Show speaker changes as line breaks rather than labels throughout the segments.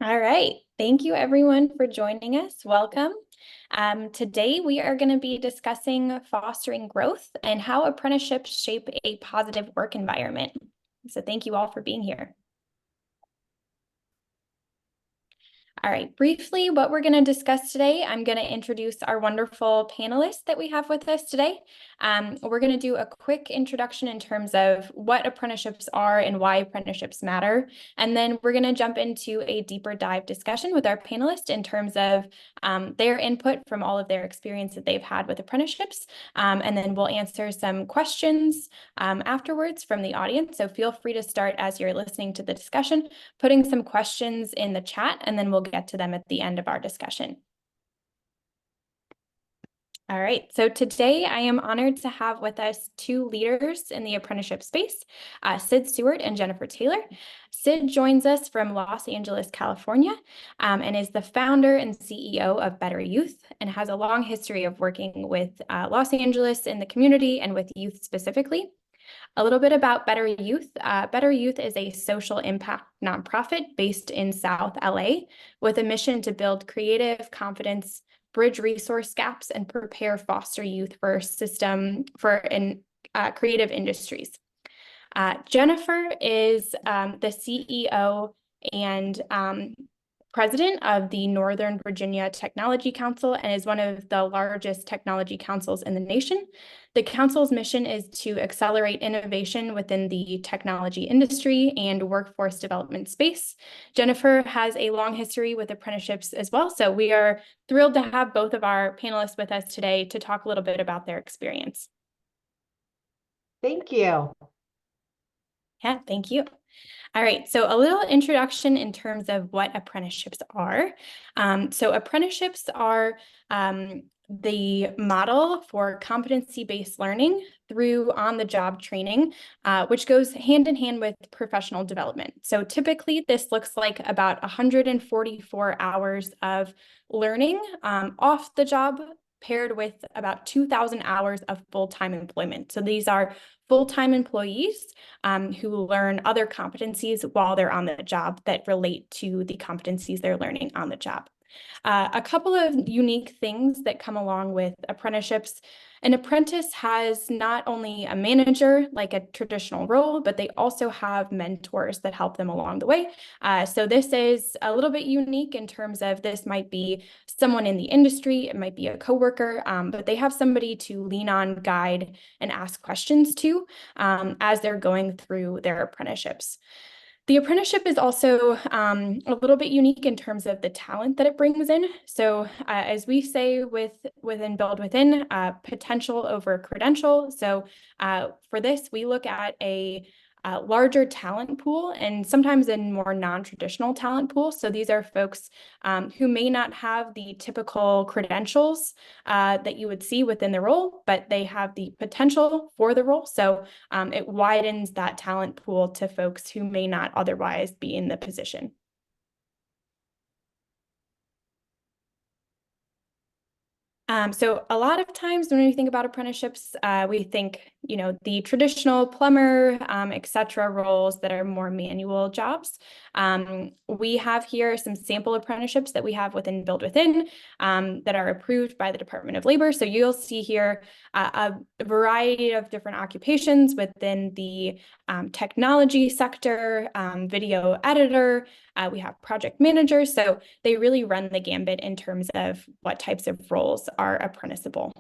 All right. Thank you everyone for joining us. Welcome. Today we are going to be discussing fostering growth and how apprenticeships shape a positive work environment. So thank you all for being here. All right, briefly, what we're going to discuss today, I'm going to introduce our wonderful panelists that we have with us today. We're going to do a quick introduction in terms of what apprenticeships are and why apprenticeships matter. And then we're going to jump into a deeper dive discussion with our panelists in terms of their input from all of their experience that they've had with apprenticeships. And then we'll answer some questions afterwards from the audience. So feel free to start as you're listening to the discussion, putting some questions in the chat, and then we'll get to them at the end of our discussion. All right, so today I am honored to have with us two leaders in the apprenticeship space, Sid Stewart and Jennifer Taylor. Sid joins us from Los Angeles, California, and is the founder and CEO of Better Youth, and has a long history of working with Los Angeles in the community and with youth specifically. A little bit about Better Youth. Better Youth is a social impact nonprofit based in South LA with a mission to build creative confidence, bridge resource gaps, and prepare foster youth for creative industries. Jennifer is the CEO and president of the Northern Virginia Technology Council and is one of the largest technology councils in the nation. The council's mission is to accelerate innovation within the technology industry and workforce development space. Jennifer has a long history with apprenticeships as well, so we are thrilled to have both of our panelists with us today to talk a little bit about their experience.
Thank you.
Yeah, thank you. All right, so a little introduction in terms of what apprenticeships are. So apprenticeships are the model for competency-based learning through on-the-job training, which goes hand in hand with professional development. So typically this looks like about 144 hours of learning off the job, paired with about 2,000 hours of full-time employment. So these are full-time employees who learn other competencies while they're on the job that relate to the competencies they're learning on the job. A couple of unique things that come along with apprenticeships. An apprentice has not only a manager like a traditional role, but they also have mentors that help them along the way. So this is a little bit unique in terms of this might be someone in the industry, it might be a coworker, but they have somebody to lean on, guide, and ask questions to as they're going through their apprenticeships. The apprenticeship is also a little bit unique in terms of the talent that it brings in. So as we say within Build Within, potential over credential. So for this, we look at a larger talent pool and sometimes a more non-traditional talent pool. So these are folks who may not have the typical credentials that you would see within the role, but they have the potential for the role. So it widens that talent pool to folks who may not otherwise be in the position. So a lot of times when we think about apprenticeships, we think, the traditional plumber, et cetera, roles that are more manual jobs. We have here some sample apprenticeships that we have within Build Within that are approved by the Department of Labor. So you'll see here a variety of different occupations within the technology sector, video editor, we have project managers. So they really run the gambit in terms of what types of roles are apprenticeable.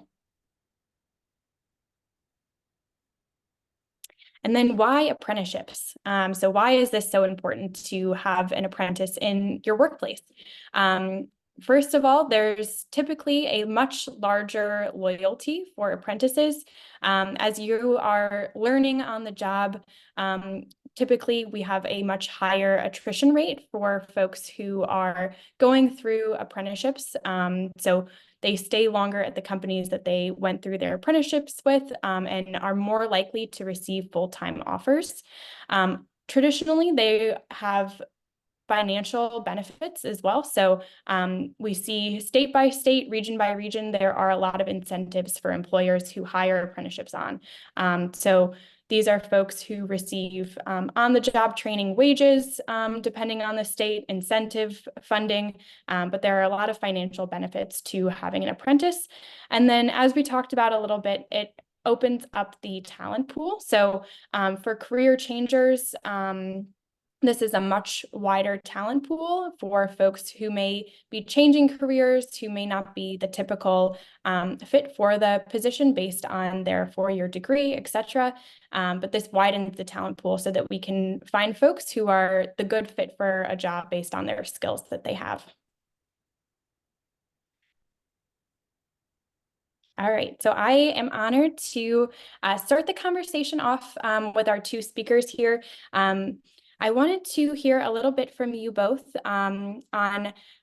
And then why apprenticeships? So why is this so important to have an apprentice in your workplace? First of all, there's typically a much larger loyalty for apprentices. As you are learning on the job, typically we have a much higher attrition rate for folks who are going through apprenticeships. So they stay longer at the companies that they went through their apprenticeships with and are more likely to receive full-time offers. Traditionally, they have financial benefits as well. So we see state by state, region by region, there are a lot of incentives for employers who hire apprenticeships on. So these are folks who receive on-the-job training wages, depending on the state, incentive funding, but there are a lot of financial benefits to having an apprentice. And then, as we talked about a little bit, it opens up the talent pool. So for career changers, this is a much wider talent pool for folks who may be changing careers, who may not be the typical fit for the position based on their four-year degree, et cetera. But this widens the talent pool so that we can find folks who are the good fit for a job based on their skills that they have. All right, so I am honored to start the conversation off with our two speakers here. I wanted to hear a little bit from you both on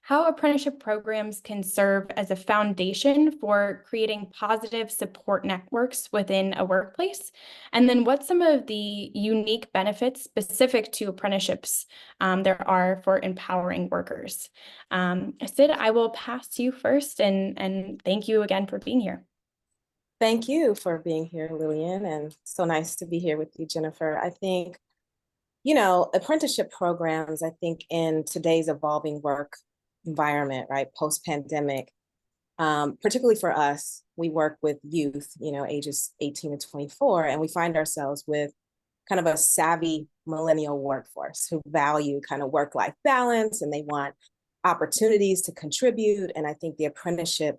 how apprenticeship programs can serve as a foundation for creating positive support networks within a workplace, and then what some of the unique benefits specific to apprenticeships there are for empowering workers. Sid, I will pass to you first, and thank you again for being here.
Thank you for being here, Lillian, and so nice to be here with you, Jennifer. I think, apprenticeship programs, I think in today's evolving work environment, right, post-pandemic, particularly for us, we work with youth, ages 18 to 24, and we find ourselves with kind of a savvy millennial workforce who value kind of work-life balance, and they want opportunities to contribute. And I think the apprenticeship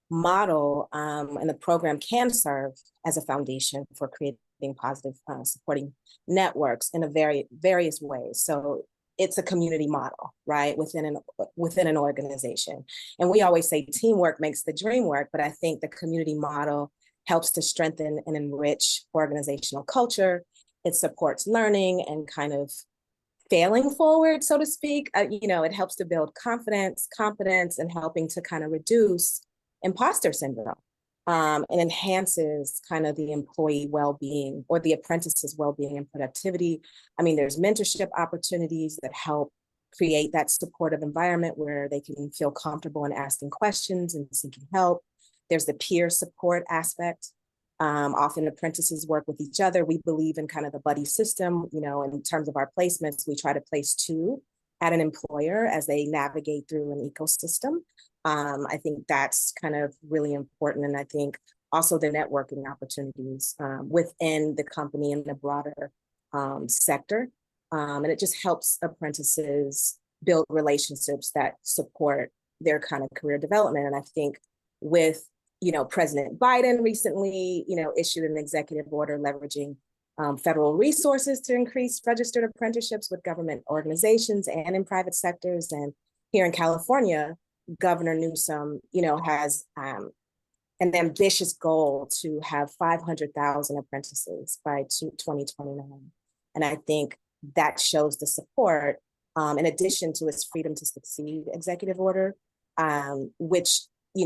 model and the program can serve as a foundation for creating positive supporting networks in various ways. So it's a community model, right, within an organization. And we always say teamwork makes the dream work, but I think the community model helps to strengthen and enrich organizational culture. It supports learning and kind of failing forward, so to speak. It helps to build confidence, competence, and helping to kind of reduce imposter syndrome, and enhances kind of the employee well-being or the apprentice's well-being and productivity. I mean, there's mentorship opportunities that help create that supportive environment where they can feel comfortable in asking questions and seeking help. There's the peer support aspect. Often apprentices work with each other. We believe in kind of the buddy system, in terms of our placements, we try to place two at an employer as they navigate through an ecosystem. I think that's kind of really important. And I think also the networking opportunities within the company and the broader sector. And it just helps apprentices build relationships that support their kind of career development. And I think with, President Biden recently, issued an executive order leveraging federal resources to increase registered apprenticeships with government organizations and in private sectors. And here in California, Governor Newsom, has an ambitious goal to have 500,000 apprentices by 2029. And I think that shows the support, in addition to its Freedom to Succeed executive order, which,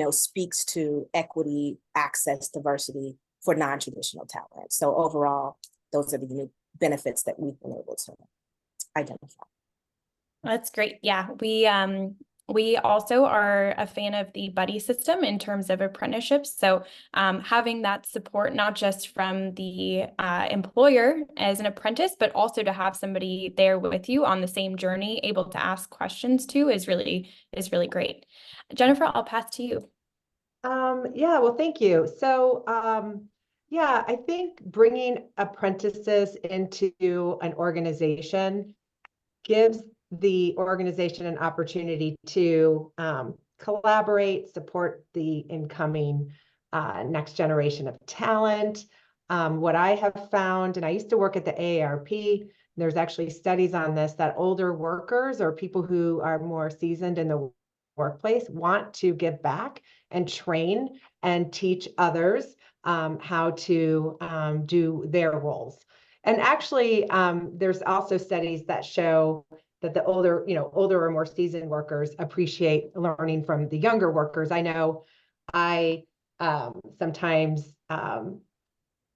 speaks to equity, access, diversity for non-traditional talent. So overall, those are the unique benefits that we've been able to identify.
That's great. Yeah, we also are a fan of the buddy system in terms of apprenticeships. So having that support, not just from the employer as an apprentice, but also to have somebody there with you on the same journey, able to ask questions to is really great. Jennifer, I'll pass to you.
Yeah, well, thank you. So yeah, I think bringing apprentices into an organization gives the organization an opportunity to collaborate, support the incoming next generation of talent. What I have found, and I used to work at the AARP, there's actually studies on this, that older workers or people who are more seasoned in the workplace want to give back and train and teach others how to do their roles. And actually, there's also studies that show that the older or more seasoned workers appreciate learning from the younger workers. I know I sometimes I'm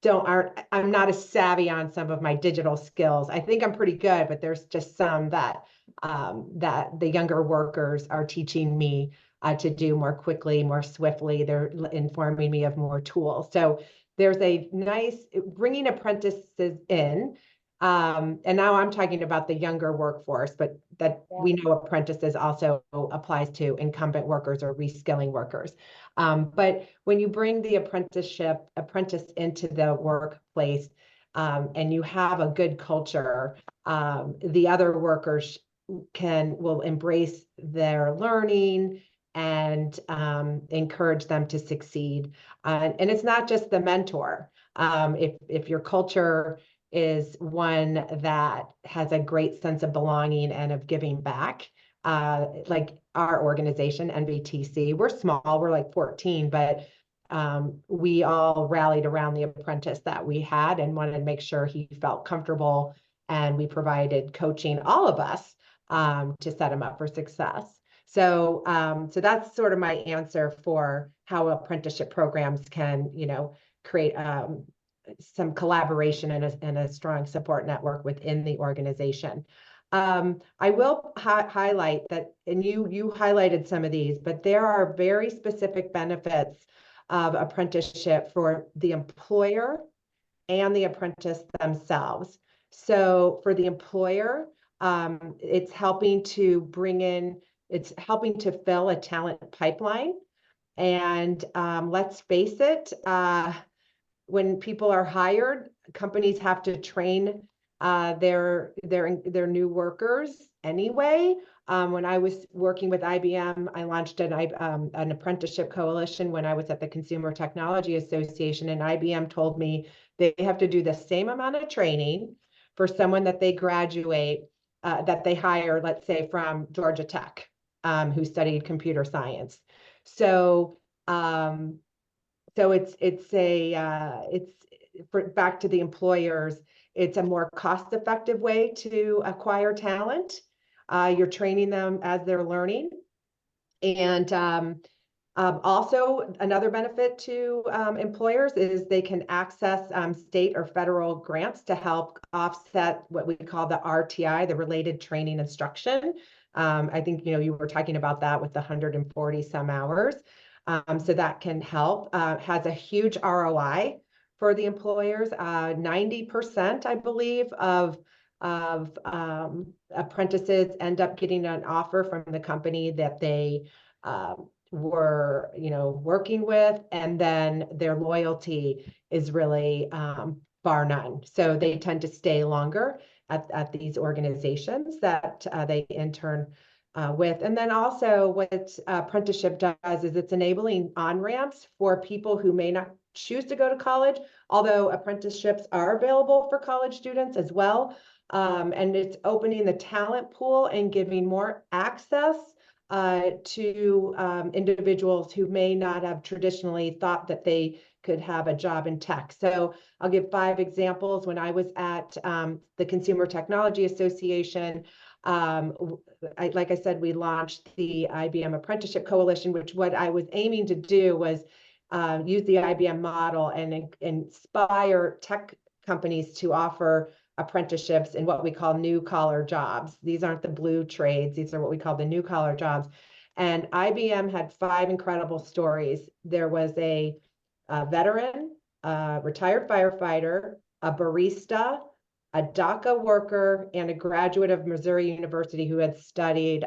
not as savvy on some of my digital skills. I think I'm pretty good, but there's just some that the younger workers are teaching me to do more quickly, more swiftly. They're informing me of more tools. So there's a nice bringing apprentices in. And now I'm talking about the younger workforce, but that we know apprentices also applies to incumbent workers or reskilling workers. But when you bring the apprentice into the workplace, and you have a good culture, the other workers will embrace their learning and encourage them to succeed. And it's not just the mentor. If your culture is one that has a great sense of belonging and of giving back, like our organization, NVTC, we're small, we're like 14, but we all rallied around the apprentice that we had and wanted to make sure he felt comfortable, and we provided coaching, all of us, to set him up for success. So, so that's sort of my answer for how apprenticeship programs can, create some collaboration and a strong support network within the organization. I will highlight that, and you highlighted some of these, but there are very specific benefits of apprenticeship for the employer and the apprentice themselves. So for the employer, it's helping to fill a talent pipeline. And let's face it, when people are hired, companies have to train their new workers anyway. When I was working with IBM, I launched an apprenticeship coalition when I was at the Consumer Technology Association, and IBM told me they have to do the same amount of training for someone that they graduate, that they hire, let's say from Georgia Tech, who studied computer science. So it's back to the employers, it's a more cost-effective way to acquire talent. You're training them as they're learning. And also another benefit to employers is they can access state or federal grants to help offset what we call the RTI, the related training instruction. I think, you were talking about that with the 140 some hours. So that can help, has a huge ROI for the employers. 90%, I believe, of apprentices end up getting an offer from the company that they were, working with, and then their loyalty is really bar none. So they tend to stay longer at these organizations that they intern with. And then also what apprenticeship does is it's enabling on-ramps for people who may not choose to go to college, although apprenticeships are available for college students as well. And it's opening the talent pool and giving more access to individuals who may not have traditionally thought that they could have a job in tech. So I'll give 5 examples. When I was at the Consumer Technology Association, like I said, we launched the IBM Apprenticeship Coalition, which what I was aiming to do was use the IBM model and inspire tech companies to offer apprenticeships in what we call new collar jobs. These aren't the blue trades. These are what we call the new collar jobs. And IBM had 5 incredible stories. There was a veteran, a retired firefighter, a barista, a DACA worker, and a graduate of Missouri University who had studied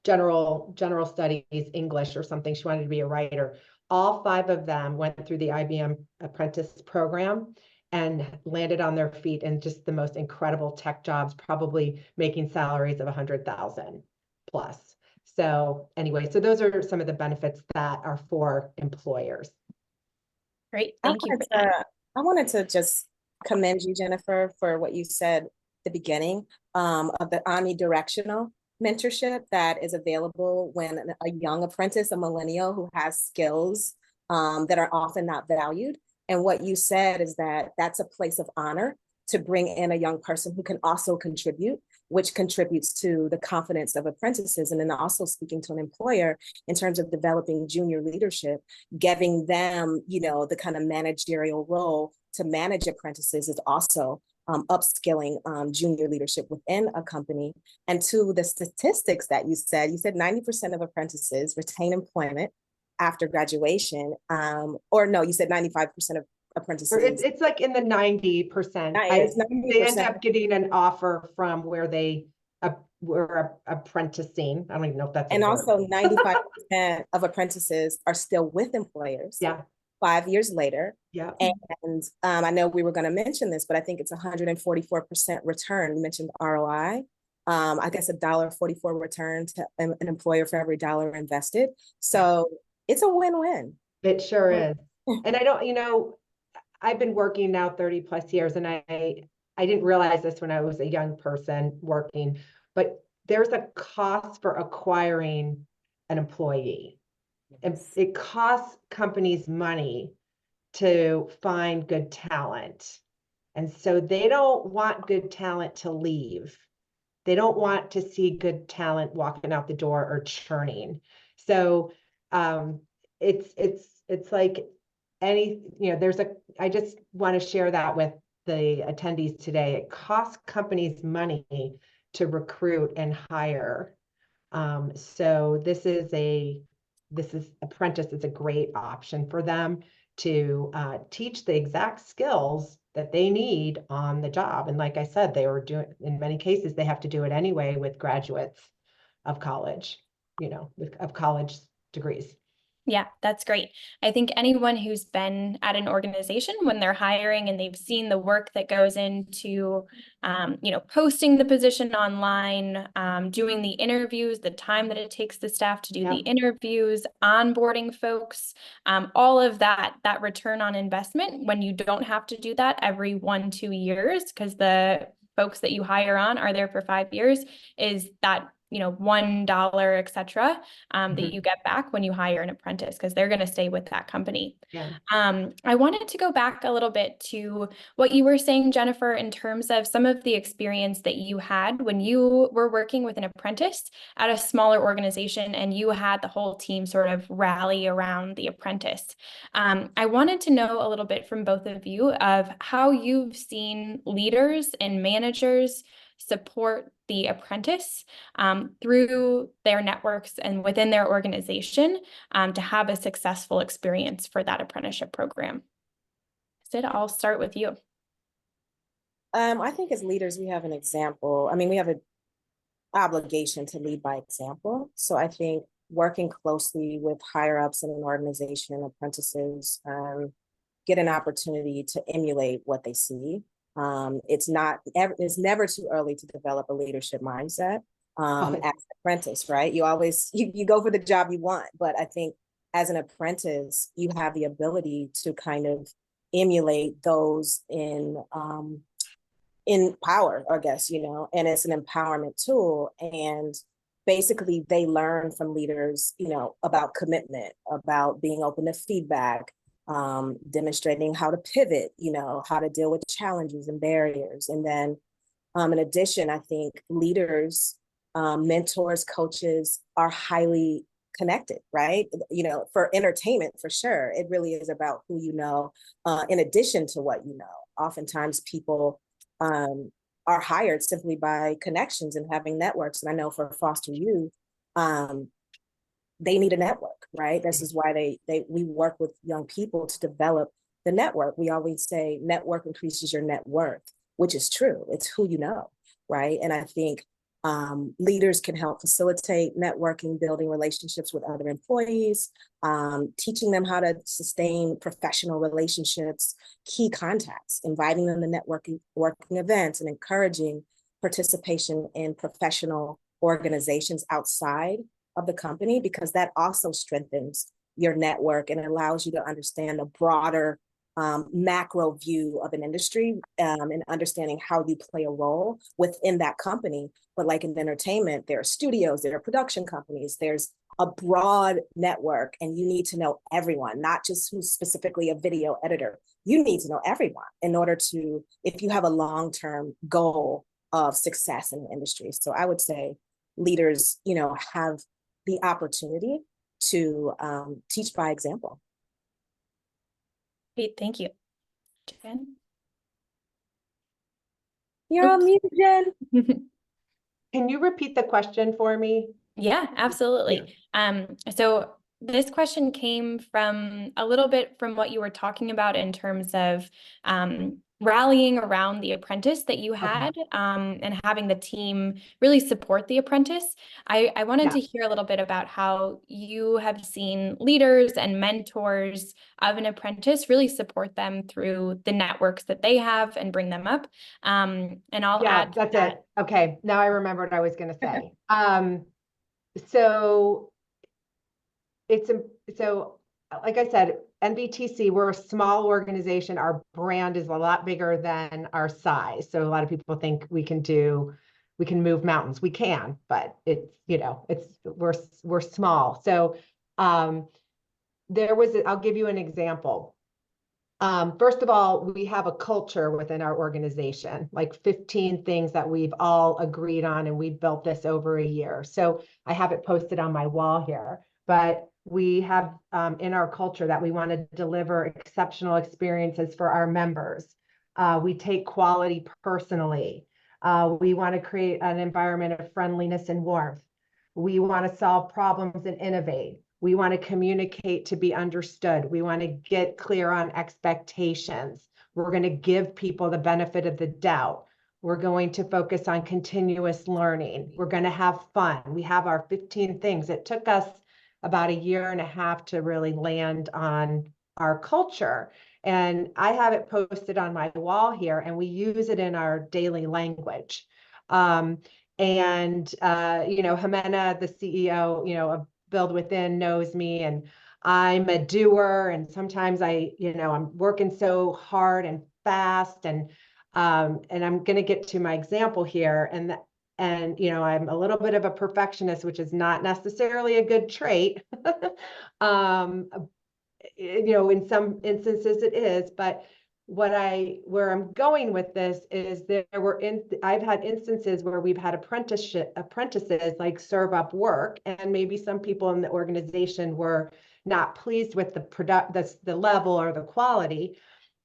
general studies, English or something. She wanted to be a writer. All 5 of them went through the IBM apprentice program and landed on their feet in just the most incredible tech jobs, probably making salaries of 100,000 plus. So anyway, so those are some of the benefits that are for employers.
Great, thank you for that.
I wanted to just commend you, Jennifer, for what you said at the beginning of the omnidirectional mentorship that is available when a young apprentice, a millennial who has skills that are often not valued. And what you said is that that's a place of honor to bring in a young person who can also contribute, which contributes to the confidence of apprentices. And then also speaking to an employer in terms of developing junior leadership, giving them, the kind of managerial role to manage apprentices is also upskilling junior leadership within a company. And to the statistics that you said 90% of apprentices retain employment after graduation. Or no, you said 95% of
Or
apprentices.
it's like in the 90%.
It's
They end
90%.
up getting an offer from where they were apprenticing. I don't even know if that's a
And
word.
also 95% of apprentices are still with employers
Yeah,
5 years later.
yeah.
And I know we were going to mention this, but I think it's 144% return. You mentioned ROI. I guess $1.44 return to an employer for every dollar invested. So it's a win-win.
It sure is. And I don't, I've been working now 30 plus years, and I didn't realize this when I was a young person working, but there's a cost for acquiring an employee. And it costs companies money to find good talent. And so they don't want good talent to leave. They don't want to see good talent walking out the door or churning. So it's like I just want to share that with the attendees today. It costs companies money to recruit and hire. So Apprentice is a great option for them to teach the exact skills that they need on the job. And like I said, in many cases, they have to do it anyway with graduates of college, of college degrees.
Yeah, that's great. I think anyone who's been at an organization when they're hiring and they've seen the work that goes into, posting the position online, doing the interviews, the time that it takes the staff to do the interviews, onboarding folks, all of that return on investment when you don't have to do that every 1-2 years, because the folks that you hire on are there for 5 years, is that $1, et cetera, that you get back when you hire an apprentice, because they're going to stay with that company.
Yeah.
I wanted to go back a little bit to what you were saying, Jennifer, in terms of some of the experience that you had when you were working with an apprentice at a smaller organization and you had the whole team sort of rally around the apprentice. I wanted to know a little bit from both of you of how you've seen leaders and managers support the apprentice through their networks and within their organization to have a successful experience for that apprenticeship program. Sid, I'll start with you.
I think as leaders, we have an example. I mean, we have an obligation to lead by example. So I think working closely with higher ups in an organization and apprentices get an opportunity to emulate what they see. It's never too early to develop a leadership mindset as an apprentice, right? You always, you go for the job you want, but I think as an apprentice, you have the ability to kind of emulate those in power, I guess, and it's an empowerment tool. And basically they learn from leaders, about commitment, about being open to feedback, demonstrating how to pivot, how to deal with challenges and barriers. And then in addition, I think leaders, mentors, coaches are highly connected, right? For entertainment, for sure. It really is about who you know, in addition to what you know. Oftentimes people are hired simply by connections and having networks. And I know for foster youth, they need a network, right? This is why we work with young people to develop the network. We always say network increases your net worth, which is true. It's who you know, right? And I think leaders can help facilitate networking, building relationships with other employees, teaching them how to sustain professional relationships, key contacts, inviting them to working events, and encouraging participation in professional organizations outside of the company, because that also strengthens your network and allows you to understand a broader macro view of an industry and understanding how you play a role within that company. But like in entertainment, there are studios, there are production companies, there's a broad network, and you need to know everyone, not just who's specifically a video editor. You need to know everyone in order to, if you have a long-term goal of success in the industry. So I would say leaders, have the opportunity to teach by example.
Great, thank you. Jen?
You're on mute, Jen.
Can you repeat the question for me?
Yeah, absolutely. So this question came from a little bit from what you were talking about in terms of rallying around the apprentice that you had and having the team really support the apprentice. I wanted to hear a little bit about how you have seen leaders and mentors of an apprentice really support them through the networks that they have and bring them up. And I'll add
that's
that.
it. Okay, now I remember what I was going to say. So it's so like I said, NVTC, we're a small organization. Our brand is a lot bigger than our size. So a lot of people think we can move mountains. We can, but it's, we're small. So I'll give you an example. First of all, we have a culture within our organization, like 15 things that we've all agreed on, and we built this over a year. So I have it posted on my wall here, but we have in our culture that we want to deliver exceptional experiences for our members. We take quality personally. We want to create an environment of friendliness and warmth. We want to solve problems and innovate. We want to communicate to be understood. We want to get clear on expectations. We're going to give people the benefit of the doubt. We're going to focus on continuous learning. We're going to have fun. We have our 15 things. It took us about a year and a half to really land on our culture. And I have it posted on my wall here, and we use it in our daily language. Jimena, the CEO, of Build Within, knows me, and I'm a doer. And sometimes I'm working so hard and fast, and I'm going to get to my example here. And I'm a little bit of a perfectionist, which is not necessarily a good trait. In some instances it is, but where I'm going with this is I've had instances where we've had apprentices like serve up work, and maybe some people in the organization were not pleased with the level or the quality.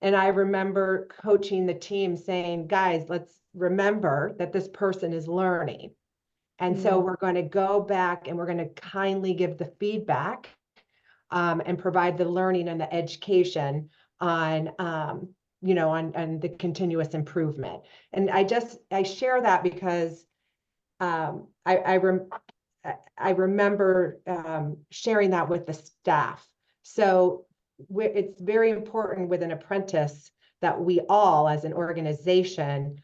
And I remember coaching the team saying, guys, let's remember that this person is learning. And so we're going to go back and we're going to kindly give the feedback and provide the learning and the education on the continuous improvement. And I share that because I remember sharing that with the staff. So it's very important with an apprentice that we all, as an organization,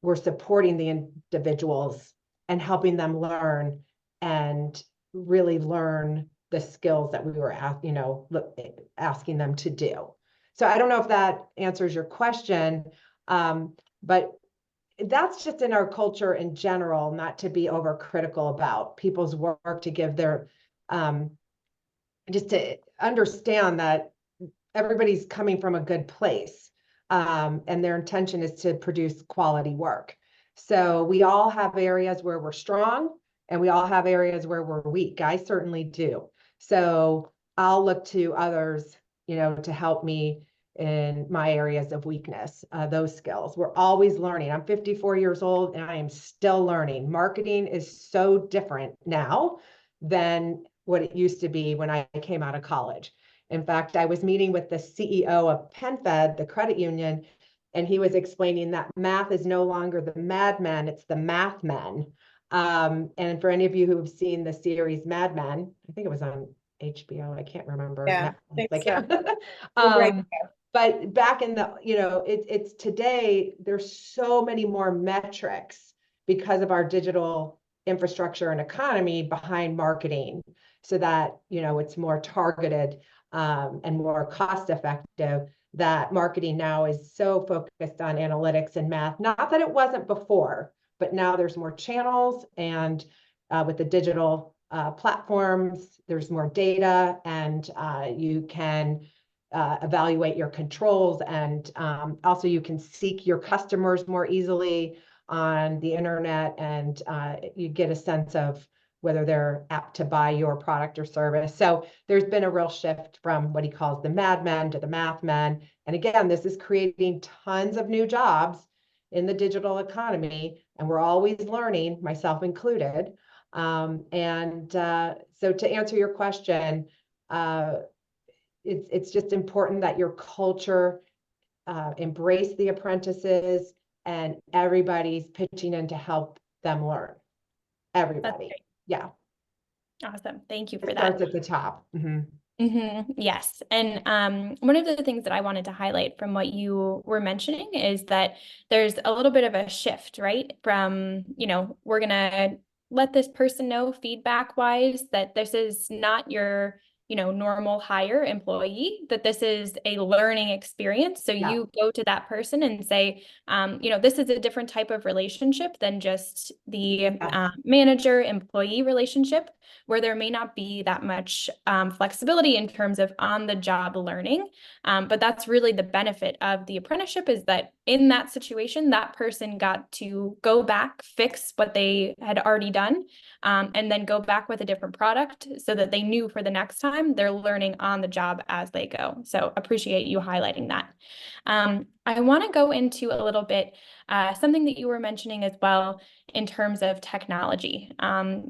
we're supporting the individuals and helping them learn and really learn the skills that we were asking them to do. So I don't know if that answers your question, but that's just in our culture in general, not to be overcritical about people's work, to give their, just to understand that everybody's coming from a good place, and their intention is to produce quality work. So we all have areas where we're strong, and we all have areas where we're weak. I certainly do. So I'll look to others, to help me in my areas of weakness, those skills. We're always learning. I'm 54 years old and I am still learning. Marketing is so different now than what it used to be when I came out of college. In fact, I was meeting with the CEO of PenFed, the credit union, and he was explaining that math is no longer the madmen, it's the math men. And for any of you who have seen the series Mad Men, I think it was on HBO, I can't remember.
Yeah, I think so.
But back in the, it's today, there's so many more metrics because of our digital infrastructure and economy behind marketing, so that, it's more targeted and more cost effective, that marketing now is so focused on analytics and math. Not that it wasn't before, but now there's more channels, and with the digital platforms, there's more data, and you can evaluate your controls, and also you can seek your customers more easily on the internet, and you get a sense of whether they're apt to buy your product or service. So there's been a real shift from what he calls the madmen to the math men. And again, this is creating tons of new jobs in the digital economy, and we're always learning, myself included. So to answer your question, It's just important that your culture embrace the apprentices and everybody's pitching in to help them learn. Everybody.
great.
Yeah.
Awesome. Thank you
It
for that.
starts at the top.
Yes. And one of the things that I wanted to highlight from what you were mentioning is that there's a little bit of a shift, right? From, we're going to let this person know feedback wise that this is not your, normal hire employee, that this is a learning experience. So
Yeah.
you go to that person and say, this is a different type of relationship than just the manager employee relationship, where there may not be that much flexibility in terms of on-the-job learning. But that's really the benefit of the apprenticeship, is that in that situation, that person got to go back, fix what they had already done, and then go back with a different product so that they knew for the next time they're learning on the job as they go. So appreciate you highlighting that. I want to go into a little bit something that you were mentioning as well in terms of technology.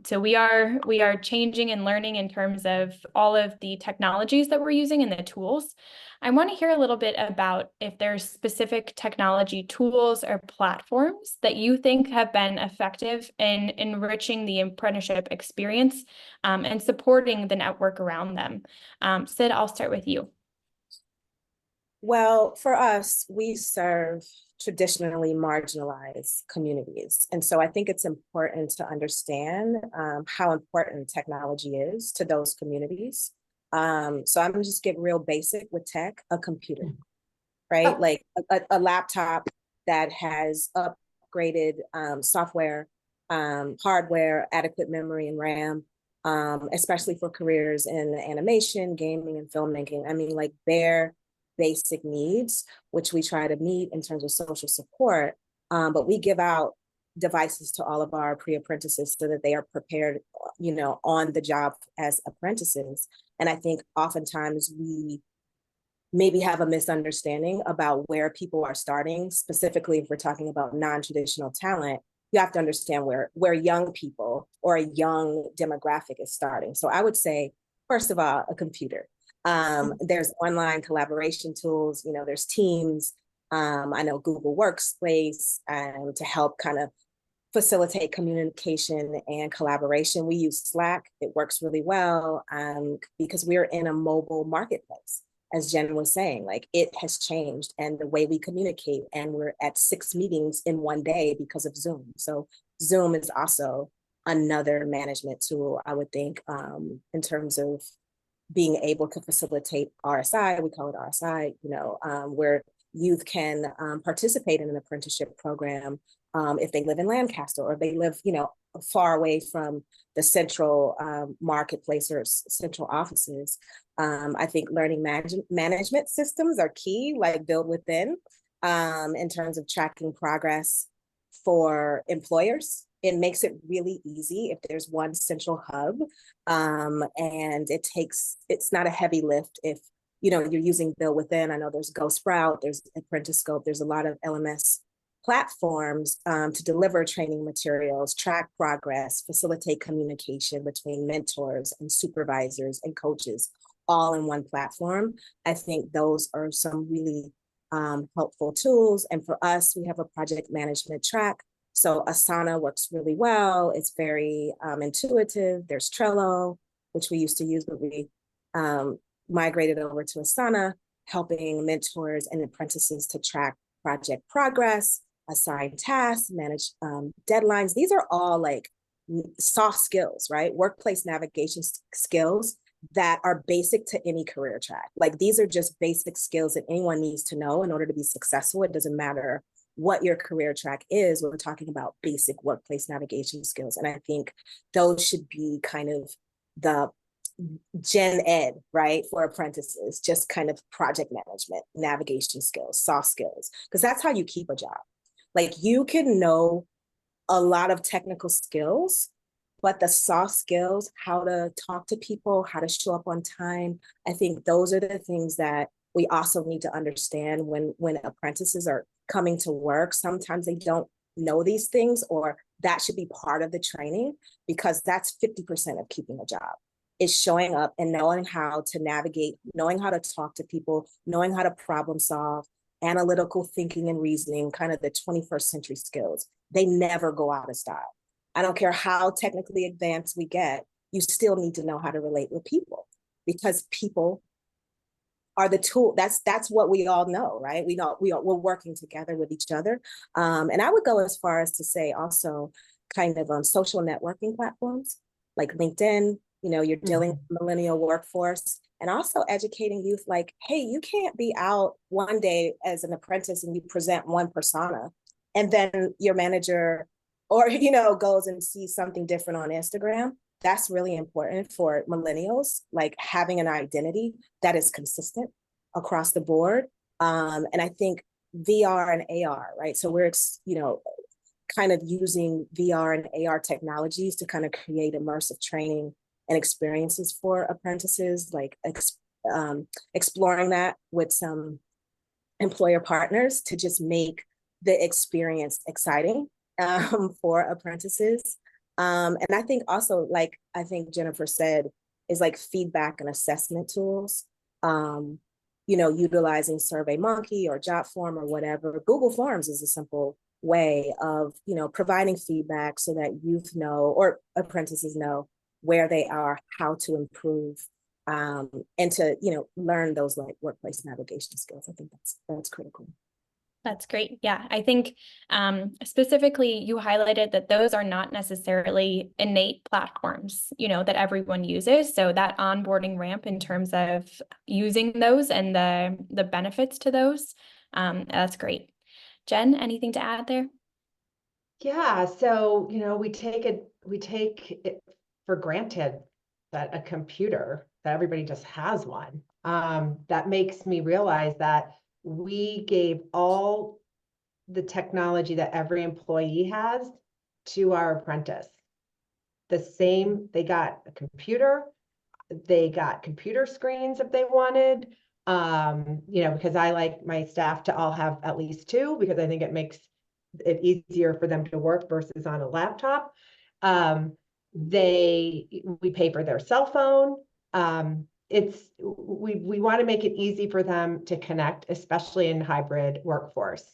So we are changing and learning in terms of all of the technologies that we're using and the tools. I want to hear a little bit about if there's specific technology tools or platforms that you think have been effective in enriching the apprenticeship experience and supporting the network around them. Sid, I'll start with you.
Well, for us, we serve traditionally marginalized communities. And so I think it's important to understand how important technology is to those communities. So I'm gonna just get real basic with tech, a computer, right? Like a laptop that has upgraded software, hardware, adequate memory and RAM, especially for careers in animation, gaming, and filmmaking. I mean, like bare basic needs, which we try to meet in terms of social support, but we give out devices to all of our pre-apprentices so that they are prepared, on the job as apprentices. And I think oftentimes we maybe have a misunderstanding about where people are starting. Specifically, if we're talking about non-traditional talent, you have to understand where young people or a young demographic is starting. So I would say, first of all, a computer. There's online collaboration tools, there's Teams. I know Google Workspace to help kind of facilitate communication and collaboration. We use Slack. It works really well because we're in a mobile marketplace. As Jen was saying, like it has changed and the way we communicate, and we're at 6 meetings in one day because of Zoom. So Zoom is also another management tool, I would think, in terms of being able to facilitate RSI, we call it RSI, where youth can participate in an apprenticeship program if they live in Lancaster or they live, far away from the central marketplace or central offices. I think learning management systems are key, like Build Within, in terms of tracking progress for employers. It makes it really easy if there's one central hub, and it's not a heavy lift if you're using Build Within. I know there's GoSprout, there's Apprenticescope, there's a lot of LMS platforms to deliver training materials, track progress, facilitate communication between mentors and supervisors and coaches, all in one platform. I think those are some really helpful tools. And for us, we have a project management track. So Asana works really well. It's very intuitive. There's Trello, which we used to use, but we migrated over to Asana, helping mentors and apprentices to track project progress, assign tasks, manage deadlines. These are all like soft skills, right? Workplace navigation skills that are basic to any career track. Like these are just basic skills that anyone needs to know in order to be successful. It doesn't matter what your career track is. We're talking about basic workplace navigation skills. And I think those should be kind of the gen ed, right, for apprentices, just kind of project management, navigation skills, soft skills, because that's how you keep a job. Like you can know a lot of technical skills, but the soft skills, how to talk to people, how to show up on time, I think those are the things that we also need to understand when apprentices are coming to work. Sometimes they don't know these things, or that should be part of the training, because that's 50% of keeping a job is showing up and knowing how to navigate, knowing how to talk to people, knowing how to problem solve, analytical thinking and reasoning, kind of the 21st century skills. They never go out of style. I don't care how technically advanced we get, you still need to know how to relate with people, because people are the tool. That's what we all know, right? We're working together with each other. And I would go as far as to say also kind of social networking platforms like LinkedIn. You're dealing with the millennial workforce, and also educating youth like, hey, you can't be out one day as an apprentice and you present one persona, and then your manager or goes and sees something different on Instagram. That's really important for millennials, like having an identity that is consistent across the board. And I think VR and AR, right? So we're, kind of using VR and AR technologies to kind of create immersive training and experiences for apprentices, like exploring that with some employer partners to just make the experience exciting for apprentices. And I think also, like I think Jennifer said, is like feedback and assessment tools, utilizing SurveyMonkey or JotForm or whatever. Google Forms is a simple way of, providing feedback so that youth know, or apprentices know, where they are, how to improve, and to, learn those like workplace navigation skills. I think that's critical.
That's great. Yeah, I think specifically you highlighted that those are not necessarily innate platforms, that everyone uses. So that onboarding ramp in terms of using those and the benefits to those, that's great. Jen, anything to add there?
Yeah, so we take it for granted that a computer, that everybody just has one. That makes me realize that we gave all the technology that every employee has to our apprentice. They got a computer, they got computer screens if they wanted, because I like my staff to all have at least two, because I think it makes it easier for them to work versus on a laptop. We pay for their cell phone. We want to make it easy for them to connect, especially in hybrid workforce.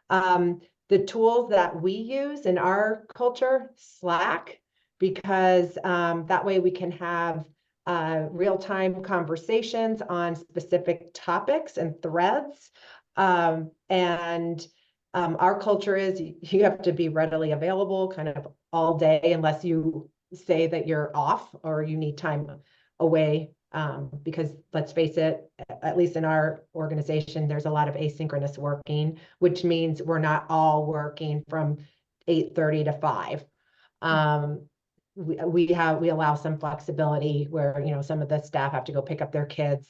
The tools that we use in our culture, Slack, because that way we can have real-time conversations on specific topics and threads. Our culture is you have to be readily available kind of all day, unless you say that you're off or you need time away. Because let's face it, at least in our organization, there's a lot of asynchronous working, which means we're not all working from 8:30 to 5. We allow some flexibility where, some of the staff have to go pick up their kids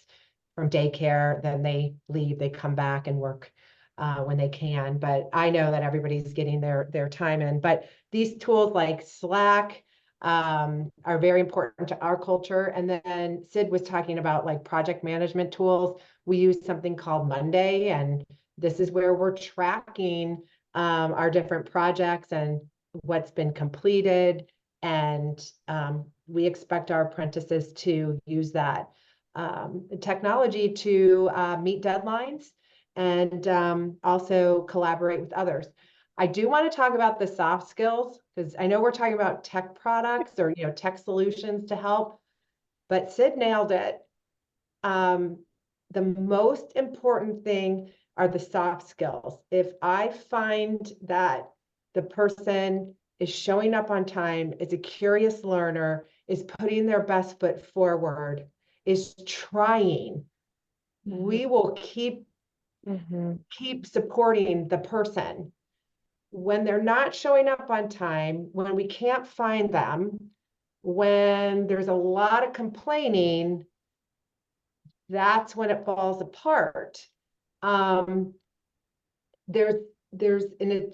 from daycare, then they leave, they come back and work when they can. But I know that everybody's getting their time in. But these tools like Slack are very important to our culture. And then Sid was talking about like project management tools. We use something called Monday, and this is where we're tracking our different projects and what's been completed. And we expect our apprentices to use that technology to meet deadlines and also collaborate with others. I do want to talk about the soft skills, because I know we're talking about tech products or tech solutions to help, but Sid nailed it. The most important thing are the soft skills. If I find that the person is showing up on time, is a curious learner, is putting their best foot forward, is trying, we will keep supporting the person. When they're not showing up on time, when we can't find them, when there's a lot of complaining, that's when it falls apart. It's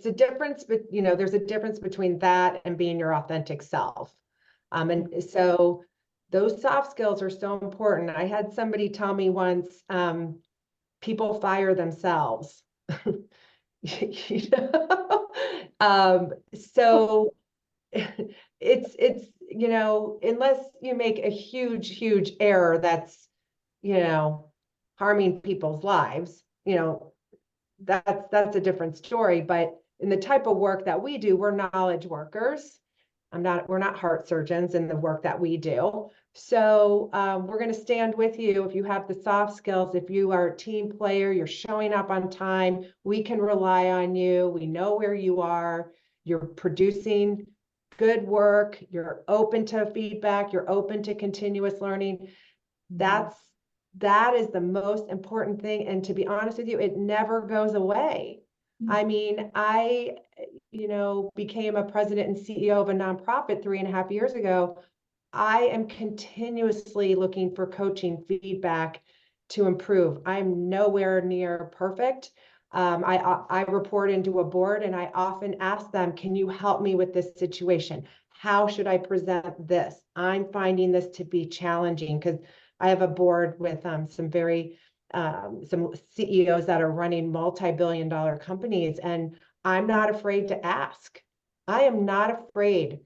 a difference, but there's a difference between that and being your authentic self. And so those soft skills are so important. I had somebody tell me once, people fire themselves. So it's you know, unless you make a huge error that's, you know, harming people's lives, you know, that's a different story. But in the type of work that we do, we're knowledge workers. We're not heart surgeons in the work that we do. So we're going to stand with you if you have the soft skills, if you are a team player, you're showing up on time, we can rely on you. We know where you are. You're producing good work. You're open to feedback. You're open to continuous learning. That is the most important thing. And to be honest with you, it never goes away. I mean, you know, became a president and CEO of a nonprofit 3.5 years ago. I am continuously looking for coaching feedback to improve. I'm nowhere near perfect. I report into a board and I often ask them, can you help me with this situation? How should I present this? I'm finding this to be challenging because I have a board with some CEOs that are running multi-billion-dollar companies, and I'm not afraid to ask. I am not afraid.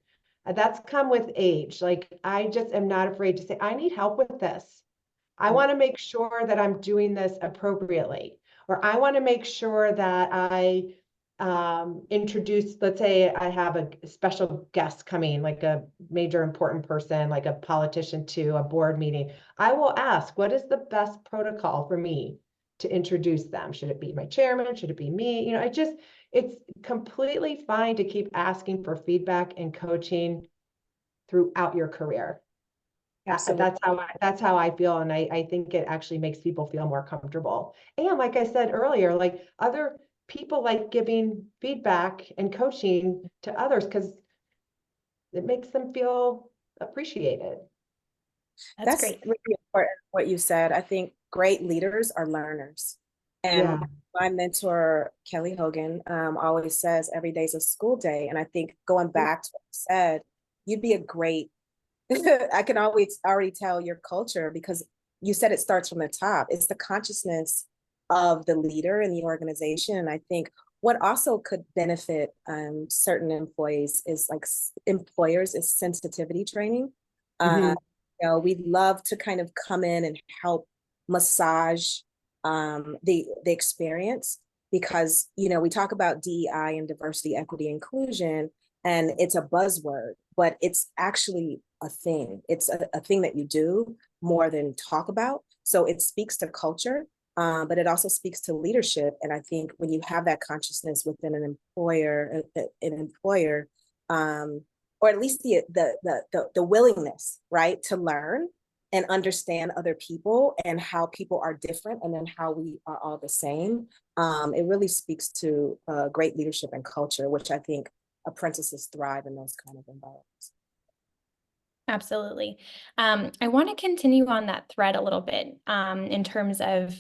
That's come with age. Like, I just am not afraid to say, I need help with this. I want to make sure that I'm doing this appropriately, or I want to make sure that I introduce, let's say I have a special guest coming, like a major important person, like a politician to a board meeting. I will ask, what is the best protocol for me to introduce them? Should it be my chairman? Should it be me? You know, it's completely fine to keep asking for feedback and coaching throughout your career.
Absolutely.
That's how I feel. And I think it actually makes people feel more comfortable. And like I said earlier, like other people like giving feedback and coaching to others because it makes them feel appreciated.
That's
That's
great.
really important what you said. I think great leaders are learners. And
Yeah.
my mentor, Kelly Hogan, always says every day's a school day. And I think going back to what you said, you'd be a great, I can always already tell your culture because you said it starts from the top. It's the consciousness of the leader in the organization. And I think what also could benefit certain employees is like employers is sensitivity training.
Mhm.
You know, we'd love to kind of come in and help massage the experience because, you know, we talk about DEI and diversity, equity, inclusion, and it's a buzzword, but it's actually a thing. It's a thing that you do more than talk about. So it speaks to culture, but it also speaks to leadership. And I think when you have that consciousness within an employer, or at least the willingness, right, to learn and understand other people and how people are different and then how we are all the same. It really speaks to great leadership and culture, which I think apprentices thrive in those kind of environments.
Absolutely. I want to continue on that thread a little bit in terms of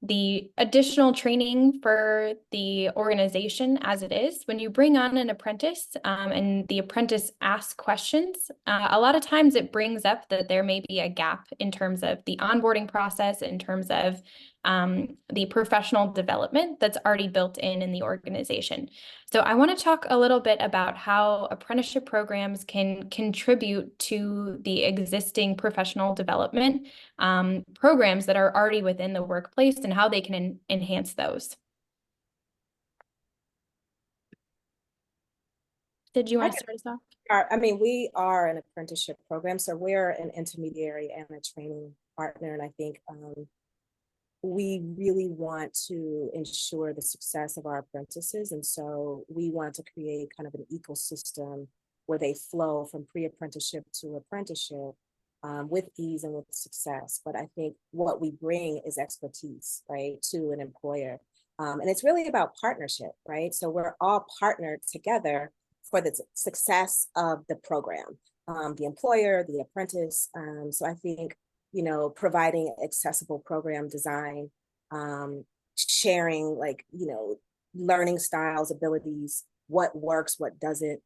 the additional training for the organization as it is. When you bring on an apprentice and the apprentice asks questions, a lot of times it brings up that there may be a gap in terms of the onboarding process, in terms of the professional development that's already built in the organization. So I want to talk a little bit about how apprenticeship programs can contribute to the existing professional development programs that are already within the workplace and how they can enhance those. Did you want to start us off?
I mean, we are an apprenticeship program, so we're an intermediary and a training partner. And I think we really want to ensure the success of our apprentices. And so we want to create kind of an ecosystem where they flow from pre-apprenticeship to apprenticeship with ease and with success. But I think what we bring is expertise, right, to an employer. And it's really about partnership, right? So we're all partnered together for the success of the program, the employer, the apprentice. So I think, you know, providing accessible program design, sharing like, you know, learning styles, abilities, what works, what doesn't.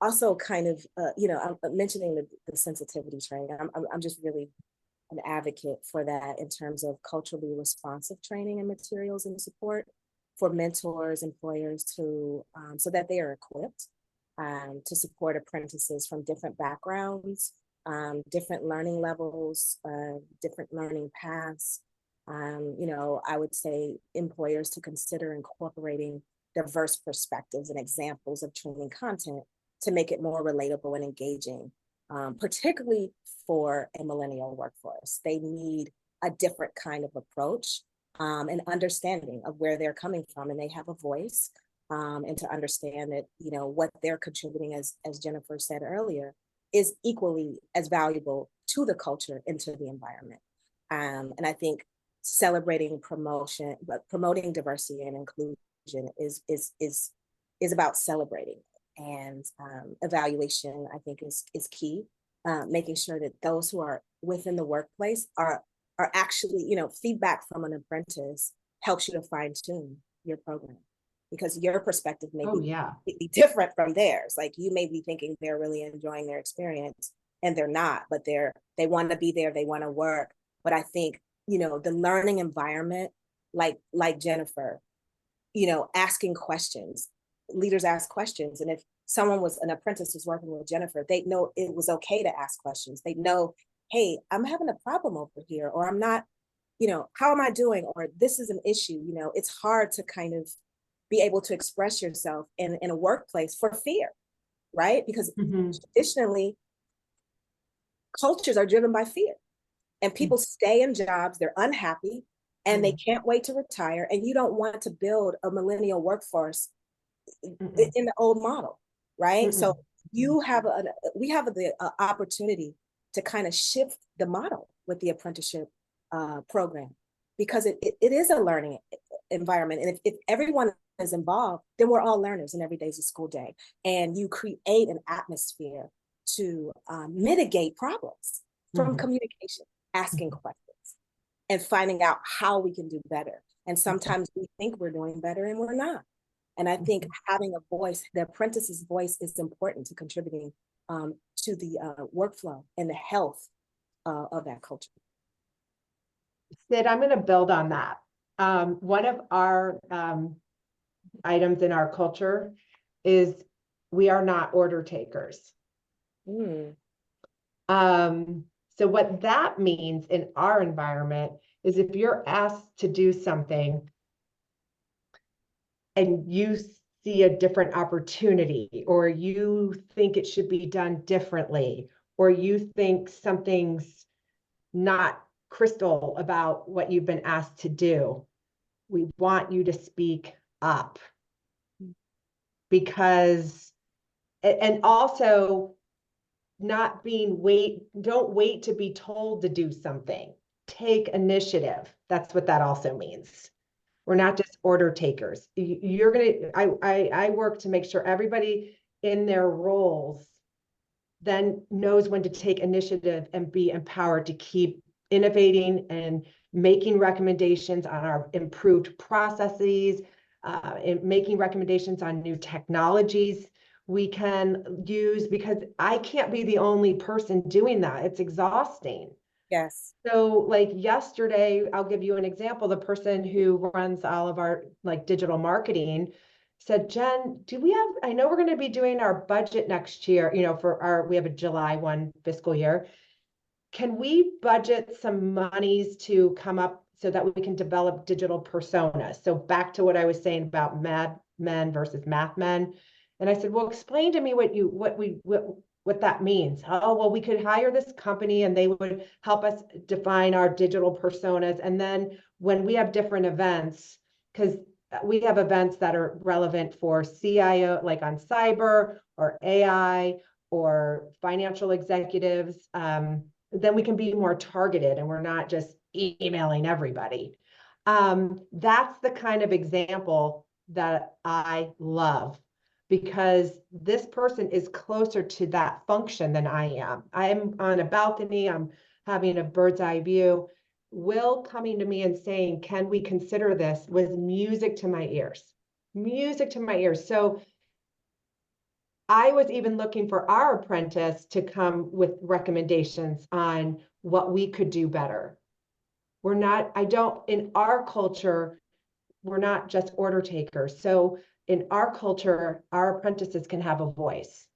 Also kind of, you know, I'm mentioning the sensitivity training. I'm just really an advocate for that in terms of culturally responsive training and materials and support for mentors, employers to, so that they are equipped to support apprentices from different backgrounds, different learning levels, different learning paths. You know, I would say employers to consider incorporating diverse perspectives and examples of training content to make it more relatable and engaging, particularly for a millennial workforce. They need a different kind of approach and understanding of where they're coming from, and they have a voice, and to understand that, you know, what they're contributing, as Jennifer said earlier, is equally as valuable to the culture and to the environment. And I think celebrating promoting diversity and inclusion is about celebrating, and evaluation, I think, is key. Making sure that those who are within the workplace are actually, you know, feedback from an apprentice helps you to fine tune your program, because your perspective may
Oh,
be
yeah.
completely different from theirs. Like, you may be thinking they're really enjoying their experience and they're not, but they want to be there, they want to work. But I think, you know, the learning environment, like Jennifer, you know, asking questions, leaders ask questions. And if an apprentice was working with Jennifer, they know it was okay to ask questions. They know, hey, I'm having a problem over here, or I'm not, you know, how am I doing? Or this is an issue. You know, it's hard to kind of be able to express yourself in a workplace for fear, right? Because traditionally, cultures are driven by fear, and people stay in jobs, they're unhappy, and they can't wait to retire. And you don't want to build a millennial workforce in the old model, right? So we have the opportunity to kind of shift the model with the apprenticeship program, because it is a learning environment. And if everyone is involved, then we're all learners, and every day is a school day. And you create an atmosphere to mitigate problems from communication, asking questions, and finding out how we can do better. And sometimes we think we're doing better and we're not. And I think having a voice, the apprentice's voice, is important to contributing to the workflow and the health of that culture.
Sid, I'm going to build on that. One of our items in our culture is we are not order takers. So what that means in our environment is, if you're asked to do something and you see a different opportunity, or you think it should be done differently, or you think something's not crystal about what you've been asked to do, we want you to speak up. Because, and also don't wait to be told to do something. Take initiative. That's what that also means. We're not just order takers. I work to make sure everybody in their roles then knows when to take initiative and be empowered to keep innovating and making recommendations on our improved processes, and making recommendations on new technologies we can use, because I can't be the only person doing that. It's exhausting.
Yes.
So like yesterday, I'll give you an example. The person who runs all of our like digital marketing said, Jen, I know we're going to be doing our budget next year, you know, we have a July 1 fiscal year. Can we budget some monies to come up so that we can develop digital personas? So back to what I was saying about Mad Men versus Math Men. And I said, well, explain to me what that means. Oh, well, we could hire this company and they would help us define our digital personas. And then when we have different events, because we have events that are relevant for CIO, like on cyber or AI or financial executives, then we can be more targeted and we're not just emailing everybody. That's the kind of example that I love, because this person is closer to that function than I am. I am on a balcony, I'm having a bird's eye view. Will coming to me and saying, can we consider this, was music to my ears. Music to my ears. So I was even looking for our apprentice to come with recommendations on what we could do better. In our culture, we're not just order takers. So in our culture, our apprentices can have a voice.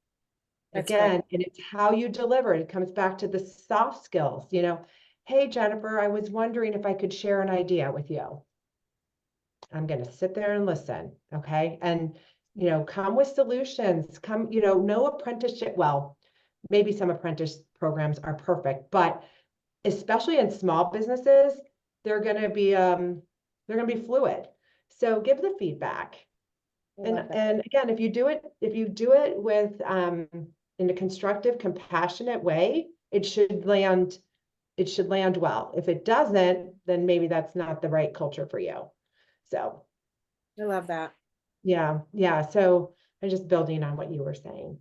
That's
Again, and it's how you deliver it. It comes back to the soft skills, you know. Hey, Jennifer, I was wondering if I could share an idea with you. I'm going to sit there and listen. Okay. And, you know, come with solutions, come, you know, no apprenticeship. Well, maybe some apprentice programs are perfect, but especially in small businesses, they're going to be fluid. So give the feedback. And again, if you do it with in a constructive, compassionate way, it should land well. If it doesn't, then maybe that's not the right culture for you. So
I love that.
yeah. So I'm just building on what you were saying.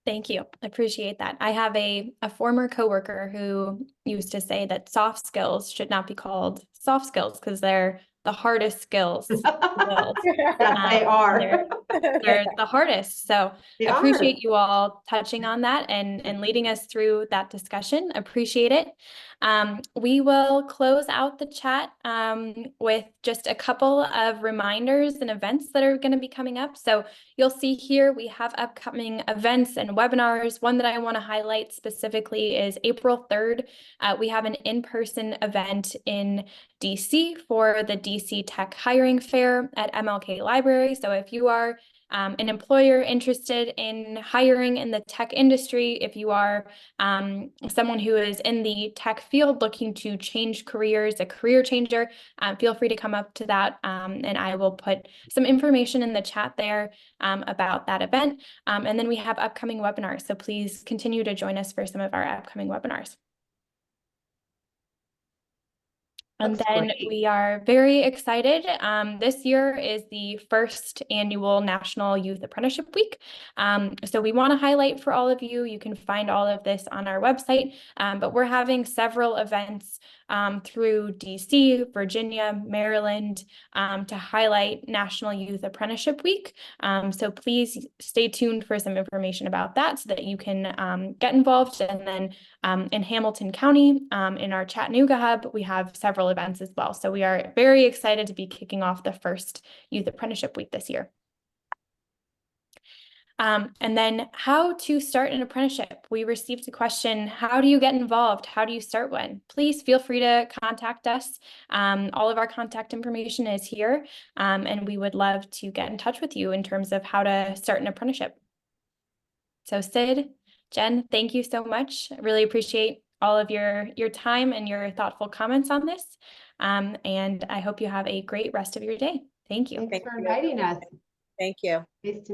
Thank you. I appreciate that. I have a former coworker who used to say that soft skills should not be called soft skills because they're the hardest skills to build.
Yes, they are.
They're the hardest. So
They
appreciate
are.
you all touching on that and leading us through that discussion. Appreciate it. We will close out the chat with just a couple of reminders and events that are going to be coming up. So you'll see here we have upcoming events and webinars. One that I want to highlight specifically is April 3rd. We have an in-person event in DC for the DC Tech Hiring Fair at MLK Library. So if you are an employer interested in hiring in the tech industry, if you are someone who is in the tech field looking to change careers, a career changer, feel free to come up to that, and I will put some information in the chat there about that event. And then we have upcoming webinars, so please continue to join us for some of our upcoming webinars. And
Looks
then
great.
we are very excited. This year is the first annual National Youth Apprenticeship Week. So we want to highlight for all of you, you can find all of this on our website, but we're having several events through DC, Virginia, Maryland to highlight National Youth Apprenticeship Week. So please stay tuned for some information about that so that you can get involved. And then in Hamilton County, in our Chattanooga hub, we have several events as well. So we are very excited to be kicking off the first Youth Apprenticeship Week this year. And then how to start an apprenticeship. We received a question, how do you get involved? How do you start one? Please feel free to contact us. All of our contact information is here, and we would love to get in touch with you in terms of how to start an apprenticeship. So Sid, Jen, thank you so much. I really appreciate all of your time and your thoughtful comments on this. And I hope you have a great rest of your day. Thank you.
Thanks for inviting us.
Thank you.
Nice to